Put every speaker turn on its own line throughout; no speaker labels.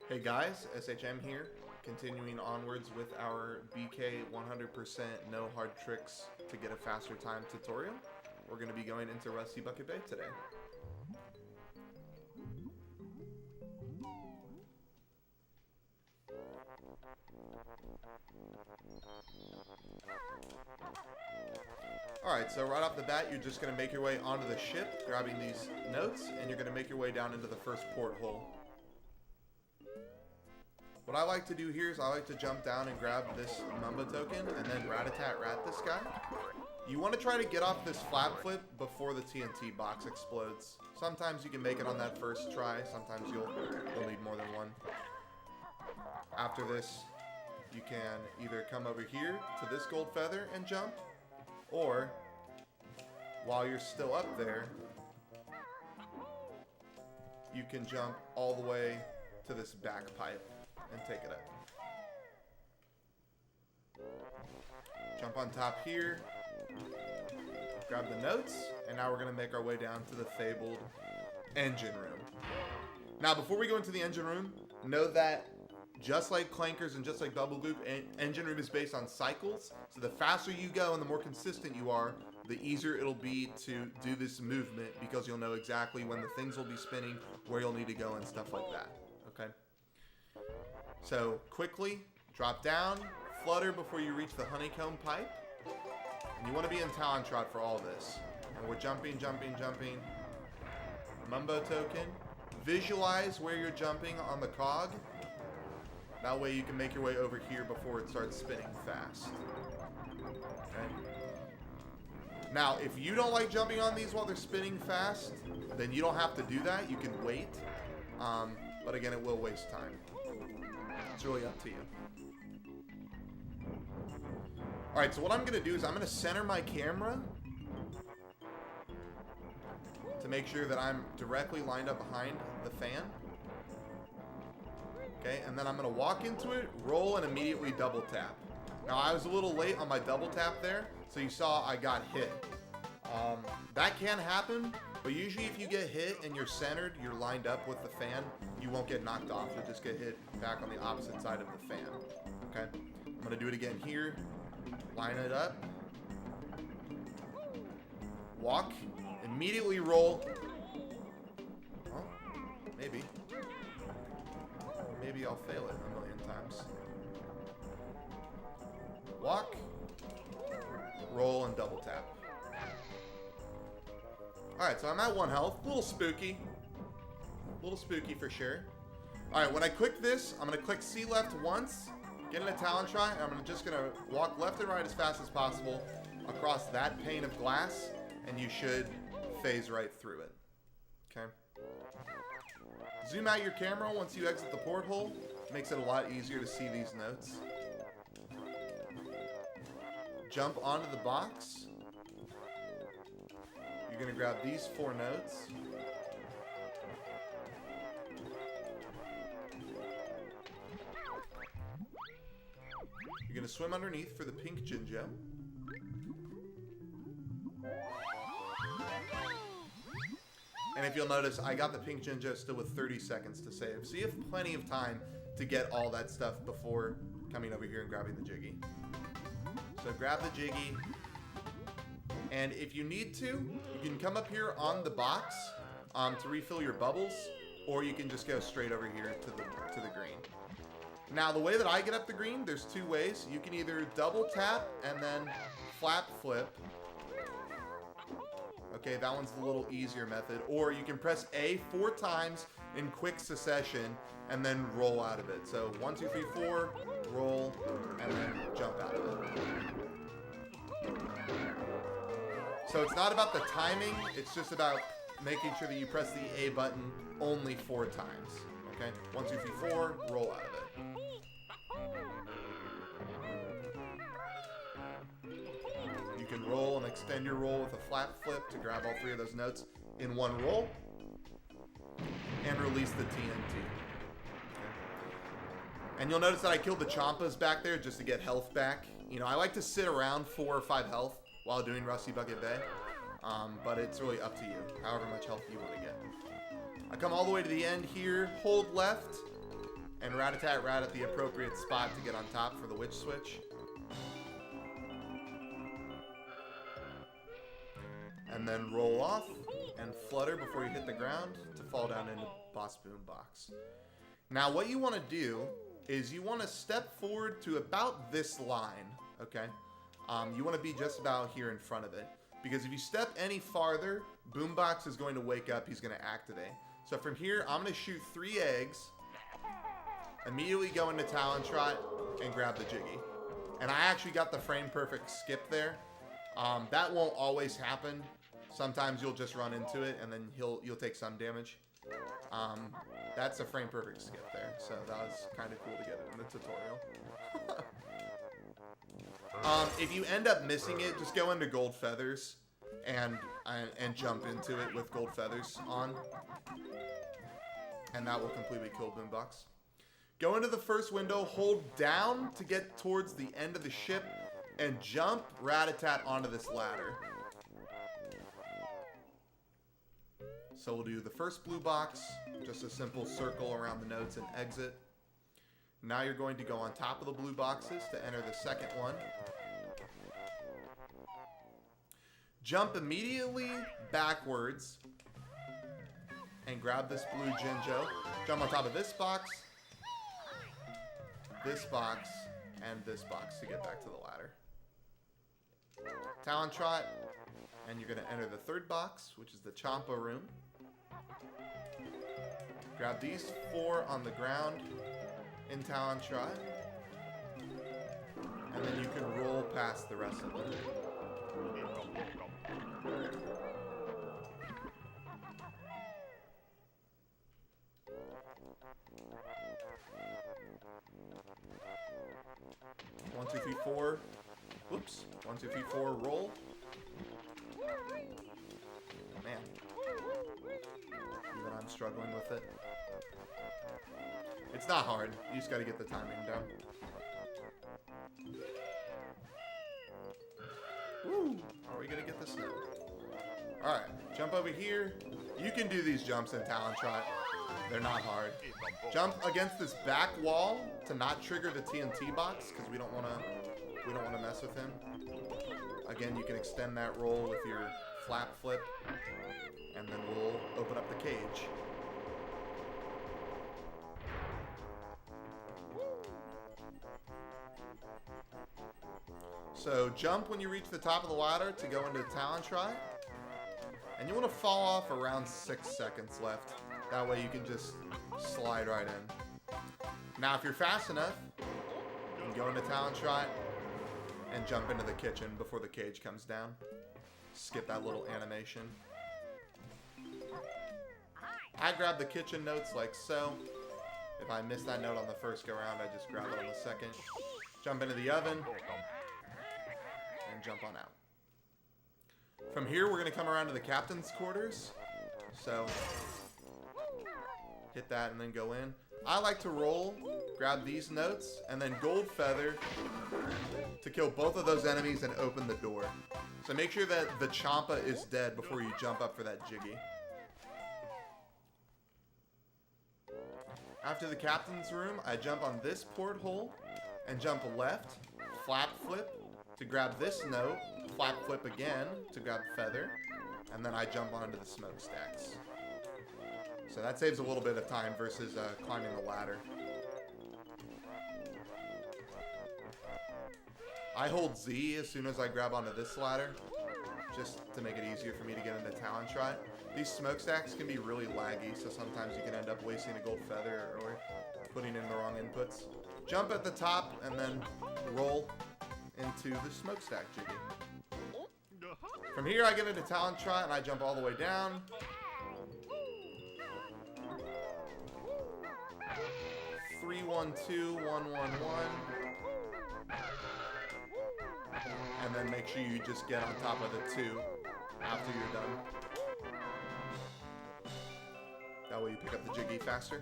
Hey guys, SHM here, continuing onwards with our BK 100% no hard tricks to get a faster time tutorial. We're going to be going into Rusty Bucket Bay today. Alright, so right off the bat, you're just going to make your way onto the ship, grabbing these notes, and you're going to make your way down into the first porthole. What I like to do here is I like to jump down and grab this Mumbo token and then rat-a-tat-rat this guy. You want to try to get off this flap flip before the TNT box explodes. Sometimes you can make it on that first try, sometimes you'll need more than one. After this, you can either come over here to this gold feather and jump, or while you're still up there, you can jump all the way to this back pipe and take it up. Jump on top here, grab the notes, and now we're going to make our way down to the fabled engine room. Now, before we go into the engine room, know that just like Clankers and just like Bubble Goop, engine room is based on cycles. So the faster you go and the more consistent you are, the easier it'll be to do this movement, because you'll know exactly when the things will be spinning, where you'll need to go, and stuff like that. Okay? So quickly drop down, flutter before you reach the honeycomb pipe. And you want to be in Talon Trot for all this. And we're jumping. Mumbo token. Visualize where you're jumping on the cog. That way you can make your way over here before it starts spinning fast. Okay. Now, if you don't like jumping on these while they're spinning fast, then you don't have to do that. You can wait. But again, it will waste time. It's really up to you. Alright, so what I'm going to do is I'm going to center my camera to make sure that I'm directly lined up behind the fan. Okay, and then I'm going to walk into it, roll, and immediately double tap. Now, I was a little late on my double tap there, so you saw I got hit. That can happen, but usually if you get hit and you're centered, you're lined up with the fan, you won't get knocked off. You'll just get hit back on the opposite side of the fan. Okay? I'm going to do it again here. Line it up. Walk. Immediately roll. Well, maybe. Maybe I'll fail it a million times. Walk. Roll and double tap. Alright, so I'm at 1 health. A little spooky. A little spooky for sure. Alright, when I click this, I'm going to click C left once, get in a Talon Trot, and I'm just going to walk left and right as fast as possible across that pane of glass, and you should phase right through it. Okay? Zoom out your camera once you exit the porthole. Makes it a lot easier to see these notes. Jump onto the box. You're going to grab these 4 notes. You're going to swim underneath for the pink Jinjo. And if you'll notice, I got the pink Jinjo still with 30 seconds to save. So you have plenty of time to get all that stuff before coming over here and grabbing the Jiggy. So grab the Jiggy. And if you need to, you can come up here on the box to refill your bubbles, or you can just go straight over here to the green. Now, the way that I get up the green, there's 2 ways. You can either double tap and then flap flip. Okay, that one's the little easier method. Or you can press A 4 times in quick succession and then roll out of it. So 1, 2, 3, 4, roll, and then jump out of it. So it's not about the timing, it's just about making sure that you press the A button only 4 times. Okay? 1, 2, 3, 4, roll out of it. You can roll and extend your roll with a flap flip to grab all 3 of those notes in 1 roll. And release the TNT. Okay. And you'll notice that I killed the Champas back there just to get health back. You know, I like to sit around 4 or 5 health while doing Rusty Bucket Bay. But it's really up to you, however much health you want to get. I come all the way to the end here, hold left, and rat-a-tat rat at the appropriate spot to get on top for the witch switch. And then roll off and flutter before you hit the ground to fall down into Boss Boombox. Now what you want to do is you want to step forward to about this line, okay? You want to be just about here in front of it. Because if you step any farther, Boombox is going to wake up, he's going to activate. So from here, I'm going to shoot 3 eggs, immediately go into Talon Trot, and grab the Jiggy. And I actually got the frame perfect skip there. That won't always happen. Sometimes you'll just run into it, and then you'll take some damage. That's a frame perfect skip there, so that was kind of cool to get it in the tutorial. If you end up missing it, just go into Gold Feathers and jump into it with Gold Feathers on, and that will completely kill Boombox. Go into the first window, hold down to get towards the end of the ship, and jump rat-a-tat onto this ladder. So we'll do the first blue box, just a simple circle around the notes and exit. Now you're going to go on top of the blue boxes to enter the second one. Jump immediately backwards and grab this blue Jinjo. Jump on top of this box, and this box to get back to the ladder. Talon Trot, and you're going to enter the third box, which is the Champa room. Grab these 4 on the ground in Talon Trot, and then you can roll past the rest of them. One, two, three, 4. Whoops. 1, 2, 3, 4. Roll. Man. Even I'm struggling with it. It's not hard. You just gotta get the timing down. Woo! Are we gonna get this now? Alright, jump over here. You can do these jumps in Talon Trot. They're not hard. Jump against this back wall to not trigger the TNT box, because we don't wanna mess with him. Again, you can extend that roll with your flap flip, and then we'll open up the cage. So jump when you reach the top of the ladder to go into Talon Trot. And you want to fall off around 6 seconds left. That way you can just slide right in. Now if you're fast enough, you can go into Talon Trot and jump into the kitchen before the cage comes down. Skip that little animation. I grab the kitchen notes like so. If I miss that note on the first go round, I just grab it on the second. Jump into the oven. And jump on out. From here, we're going to come around to the captain's quarters. So, hit that and then go in. I like to roll, grab these notes, and then Gold Feather to kill both of those enemies and open the door. So make sure that the Champa is dead before you jump up for that Jiggy. After the captain's room, I jump on this porthole and jump left, flap flip to grab this note, flap flip again to grab Feather, and then I jump onto the Smokestacks. So that saves a little bit of time versus climbing the ladder. I hold Z as soon as I grab onto this ladder, just to make it easier for me to get into Talon Trot. These Smokestacks can be really laggy, so sometimes you can end up wasting a Gold Feather or putting in the wrong inputs. Jump at the top and then roll into the Smokestack Jiggy. From here I get into Talon Trot and I jump all the way down. 3, 1, 2, 1, 1, 1. And then make sure you just get on top of the 2 after you're done. That way you pick up the Jiggy faster.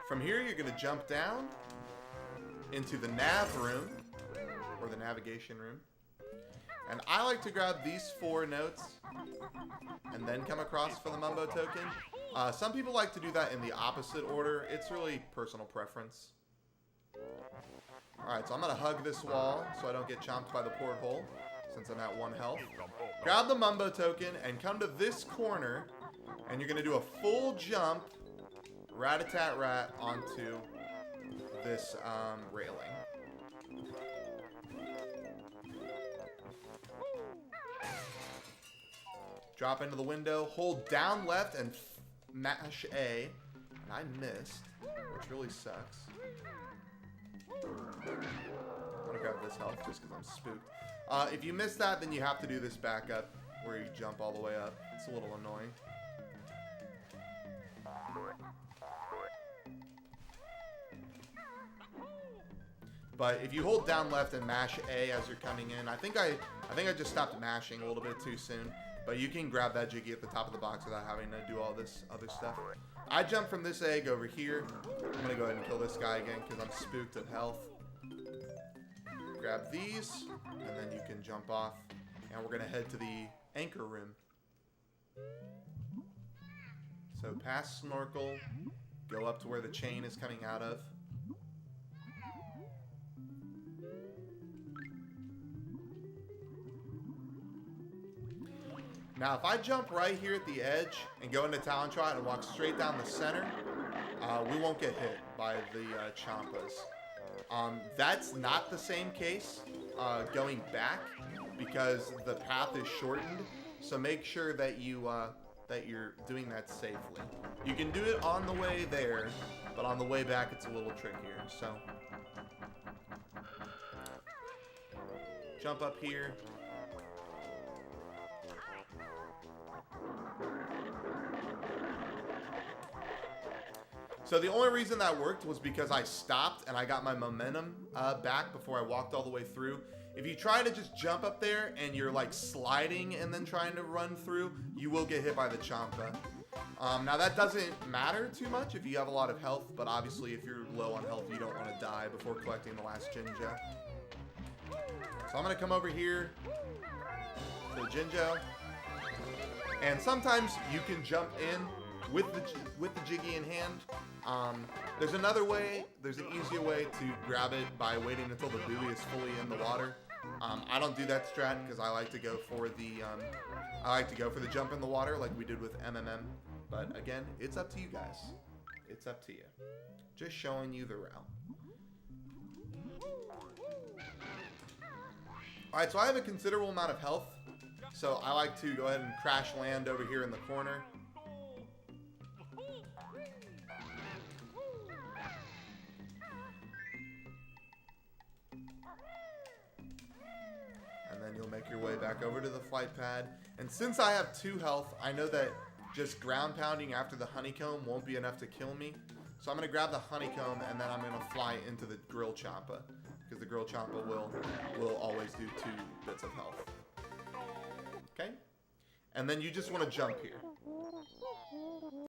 From here you're going to jump down into the nav room, or the navigation room. And I like to grab these 4 notes and then come across for the Mumbo token. Some people like to do that in the opposite order. It's really personal preference. Alright, so I'm going to hug this wall so I don't get chomped by the porthole, since I'm at 1 health. Grab the Mumbo token and come to this corner, and you're going to do a full jump, rat-a-tat-rat, onto this railing. Drop into the window, hold down left and mash A, and I missed, which really sucks. I'm gonna grab this health just because I'm spooked. If you miss that, then you have to do this backup where you jump all the way up. It's a little annoying. But if you hold down left and mash A as you're coming in, I think I just stopped mashing a little bit too soon. But you can grab that Jiggy at the top of the box without having to do all this other stuff. I jump from this egg over here. I'm going to go ahead and kill this guy again because I'm spooked of health. Grab these, and then you can jump off. And we're going to head to the anchor room. So past Snorkel, go up to where the chain is coming out of. Now, if I jump right here at the edge and go into Talon Trot and walk straight down the center, we won't get hit by the Champas. That's not the same case going back because the path is shortened. So make sure that you're doing that safely. You can do it on the way there, but on the way back it's a little trickier. So jump up here. So the only reason that worked was because I stopped and I got my momentum back before I walked all the way through. If you try to just jump up there and you're like sliding and then trying to run through, you will get hit by the Champa. Now that doesn't matter too much if you have a lot of health, but obviously if you're low on health, you don't want to die before collecting the last Jinjo. So I'm going to come over here to the Jinjo. And sometimes you can jump in with the Jiggy in hand. There's another way. There's an easier way to grab it by waiting until the buoy is fully in the water. I don't do that strat because I like to go for the jump in the water like we did with MMM. But again, it's up to you guys. It's up to you. Just showing you the route. All right, so I have a considerable amount of health. So I like to go ahead and crash land over here in the corner. And then you'll make your way back over to the flight pad. And since I have 2 health, I know that just ground pounding after the honeycomb won't be enough to kill me. So I'm going to grab the honeycomb and then I'm going to fly into the grill Champa. Because the grill Champa will always do 2 bits of health. Okay? And then you just want to jump here.